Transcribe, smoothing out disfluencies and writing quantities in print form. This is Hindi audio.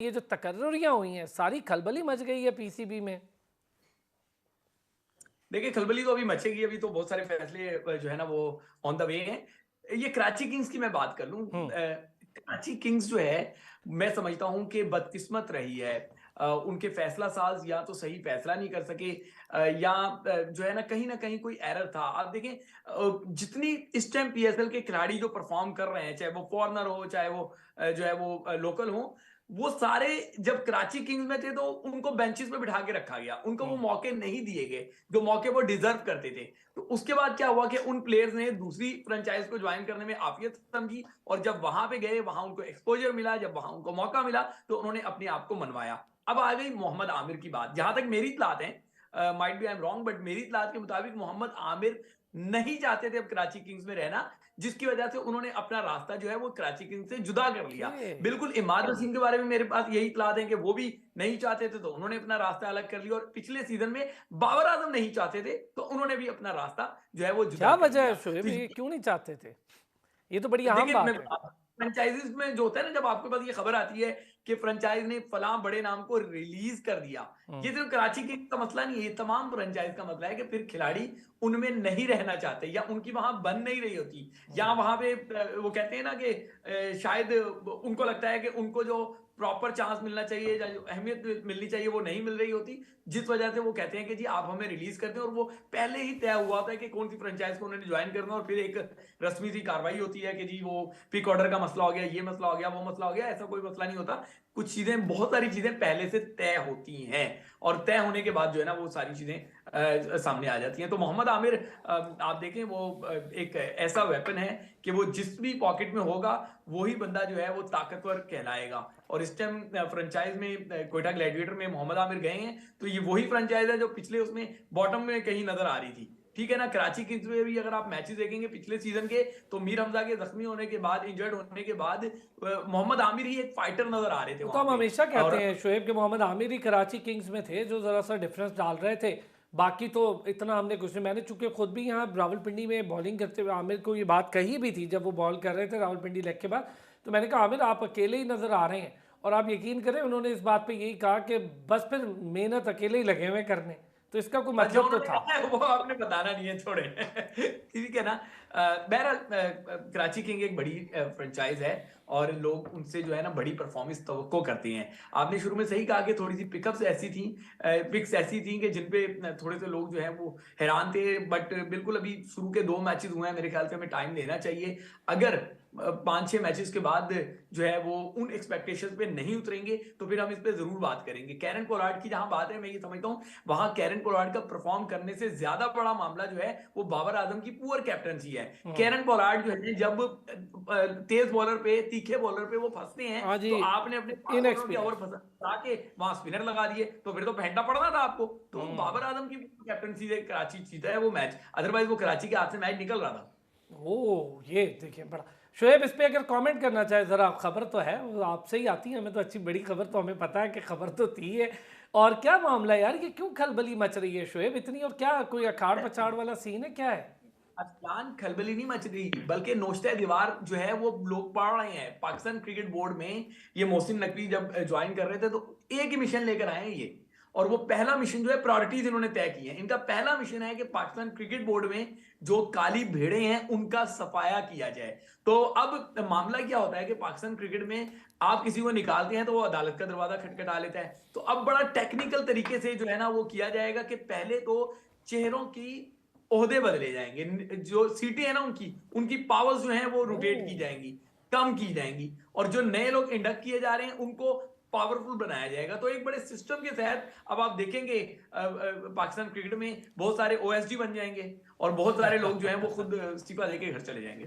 ये जो तकर्रुरियां हुई हैं सारी खलबली मच गई है पीसीबी में। देखिए खलबली तो अभी मचेगी, अभी तो बहुत सारे फैसले जो है ना वो ऑन द वे हैं। ये कराची किंग्स की मैं बात कर लूं, हम्म। कराची किंग्स जो है मैं समझता हूं कि बदकिस्मत रही है। उनके फैसला साज या तो सही फैसला नहीं कर सके, या जो है ना कहीं कोई एरर था। आप देखें, जितनी इस टाइम पीएसएल के खिलाड़ी जो परफॉर्म कर रहे हैं, चाहे वो फॉरनर हो चाहे वो जो है वो लोकल हो, वो सारे जब कराची किंग्स में थे तो उनको बेंचेस पे बिठा के रखा गया, उनको वो हम्म। मौके नहीं दिए गए जो मौके वो डिजर्व करते थे। तो उसके बाद क्या हुआ कि उन प्लेयर्स ने दूसरी फ्रेंचाइज को ज्वाइन करने में आफियत समझी, और जब वहां पे गए वहां उनको एक्सपोजर मिला, जब वहां उनको मौका मिला तो उन्होंने अपने आप को मनवाया। अब आ गई मोहम्मद आमिर की बात, जहां तक मेरी इतलात है, might be I am wrong, but मेरी इतलात के मुताबिक मोहम्मद आमिर नहीं चाहते थे अब कराची किंग्स में रहना, जिसकी वजह से उन्होंने अपना रास्ता जो है वो कराची किंग्स से जुदा कर लिया। ओके। बिल्कुल इमाद वसीम के बारे में मेरे पास यही इतलात है कि वो भी नहीं चाहते थे तो उन्होंने अपना रास्ता अलग कर लिया, और पिछले सीजन में बाबर आजम नहीं चाहते थे तो उन्होंने भी अपना रास्ता जो है वो जुदा क्या कर वजह है लिया। शोएब, तो ये क्यों नहीं चाहते थे? ये तो बड़ी आम देखिए मैं बात है। फ्रेंचाइजीज में जो होता है ना, जब आपके पास ये खबर आती है कि फ्रेंचाइज ने फलां बड़े नाम को रिलीज कर दिया, हम्म। ये सिर्फ कराची के का मसला नहीं है, ये तमाम फ्रेंचाइज का मसला है कि फिर खिलाड़ी उनमें नहीं रहना चाहते या उनकी वहां बन नहीं रही होती, या वहां पे वो कहते हैं ना कि शायद उनको लगता है कि उनको जो प्रॉपर चांस मिलना चाहिए या जो अहमियत मिलनी चाहिए वो नहीं मिल रही होती, जिस वजह से वो कहते हैं कि जी आप हमें रिलीज कर दें, और वो पहले ही तय हुआ होता है कि कौन सी फ्रेंचाइज को उन्होंने ज्वाइन करना, और फिर एक रस्मी सी कार्रवाई होती है कि जी वो पिक ऑर्डर का मसला हो गया, ये मसला हो गया, वो मसला हो गया। ऐसा कोई मसला नहीं होता, कुछ चीजें, बहुत सारी चीजें पहले से तय होती हैं, और तय होने के बाद जो है ना वो सारी चीजें सामने आ जाती हैं। तो मोहम्मद आमिर, आप देखें वो एक ऐसा वेपन है कि वो जिस भी पॉकेट में होगा वही बंदा जो है वो ताकतवर कहलाएगा। और इस टाइम फ्रेंचाइज में कोयटा ग्लैडिएटर में मोहम्मद आमिर गए हैं तो ये वही फ्रेंचाइज है जो पिछले उसमें बॉटम में कहीं नजर आ रही थी। ठीक है ना, कराची किंग्स में भी अगर आप मैचेस देखेंगे पिछले सीजन के, तो मीर हमजा के जख्मी होने के बाद, इंजर्ड होने के बाद, मोहम्मद आमिर ही एक फाइटर नजर आ रहे थे वो तो वहां हम पे। हमेशा कहते और हैं शोएब के मोहम्मद आमिर ही कराची किंग्स में थे जो ज़रा सा डिफरेंस डाल रहे थे। बाकी तो इतना हमने कुछ नहीं। मैंने चूंकि खुद भी यहाँ रावलपिंडी में बॉलिंग करते हुए आमिर को ये बात कही भी थी जब वो बॉल कर रहे थे रावलपिंडी लेग के बाद। तो मैंने कहा आमिर आप अकेले ही नज़र आ रहे हैं, और आप यकीन करें उन्होंने इस बात पर यही कहा कि बस फिर मेहनत अकेले ही लगे हुए करने। तो इसका कोई जो मतलब तो उन्होंने था। कहा है वो आपने बताना नहीं है, छोड़े। ठीक है ना। बहरहाल कराची किंग एक बड़ी फ्रेंचाइज है, और लोग उनसे जो है ना बड़ी परफॉर्मेंस तवक्को करते हैं। आपने शुरू में सही कहा कि थोड़ी सी पिकअप्स ऐसी थी, पिक्स ऐसी थी कि जिनपे थोड़े से लोग जो है वो हैरान थे, बट बिल्कुल अभी शुरू के 2 मैचेस हुए हैं, मेरे ख्याल से हमें टाइम लेना चाहिए। अगर 5-6 मैचेस के बाद जो है वो उन एक्सपेक्टेशंस पे नहीं उतरेंगे तो फिर हम इस पे जरूर बात करेंगे। कैरन पोलार्ड की जहां बात है, मैं ये समझता हूँ वहां कैरन पोलार्ड का परफॉर्म करने से ज्यादा बड़ा मामला जो है वो बाबर आजम की पुअर कैप्टनसी है। हम्म। कैरन पोलार्ड जो है जब तेज बॉलर पे, तीखे बॉलर पे वो फंसते हैं, हाँ जी। तो आपने अपने फास्ट बॉलर के ओवर इनएक्सपीरियंस। फंसा के वहां स्पिनर लगा दिए, तो फिर तो फेंकना पड़ना था आपको। तो हम्म। बाबर आजम की कैप्टनसी से कराची जीता है वो मैच, अदरवाइज वो कराची के हाथ से मैच निकल रहा था। ओ ये देखिए बड़ा। शोएब इस पे अगर कमेंट करना चाहे ज़रा, खबर तो है वो आपसे ही आती है, हमें तो अच्छी बड़ी खबर तो हमें पता है कि खबर तो थी है। और क्या मामला है यार, ये क्यों खलबली मच रही है शोएब इतनी, और क्या कोई अखाड़ पछाड़ वाला सीन है, क्या है? अफगान खलबली नहीं मच रही, बल्कि नोश्ते दीवार जो है वो लोग पढ़ रहे हैं। पाकिस्तान क्रिकेट बोर्ड में ये मोहसिन नकवी जब ज्वाइन कर रहे थे तो एक ही मिशन लेकर आए हैं ये, और वो पहला मिशन जो है, प्रायोरिटीज इन्होंने तय की है। इनका पहला मिशन है कि पाकिस्तान क्रिकेट बोर्ड में जो काली भेड़े हैं उनका सफाया किया जाए। तो अब मामला क्या होता है कि पाकिस्तान क्रिकेट में आप किसी को निकालते हैं तो वो अदालत का दरवाजा खटखटा लेता है। तो अब बड़ा टेक्निकल तरीके से जो है ना वो किया जाएगा कि पहले तो चेहरों की ओहदे बदले जाएंगे, जो सीटें हैं ना उनकी उनकी पावर्स जो हैं वो रोटेट की ओह। जाएंगी, कम की जाएंगी, और जो नए लोग इंडक्ट किए जा रहे हैं उनको पावरफुल बनाया जाएगा। तो एक बड़े सिस्टम के तहत अब आप देखेंगे पाकिस्तान क्रिकेट में बहुत सारे ओएसडी बन जाएंगे, और बहुत सारे लोग जो हैं वो खुद इस्तीफा देके घर चले जाएंगे।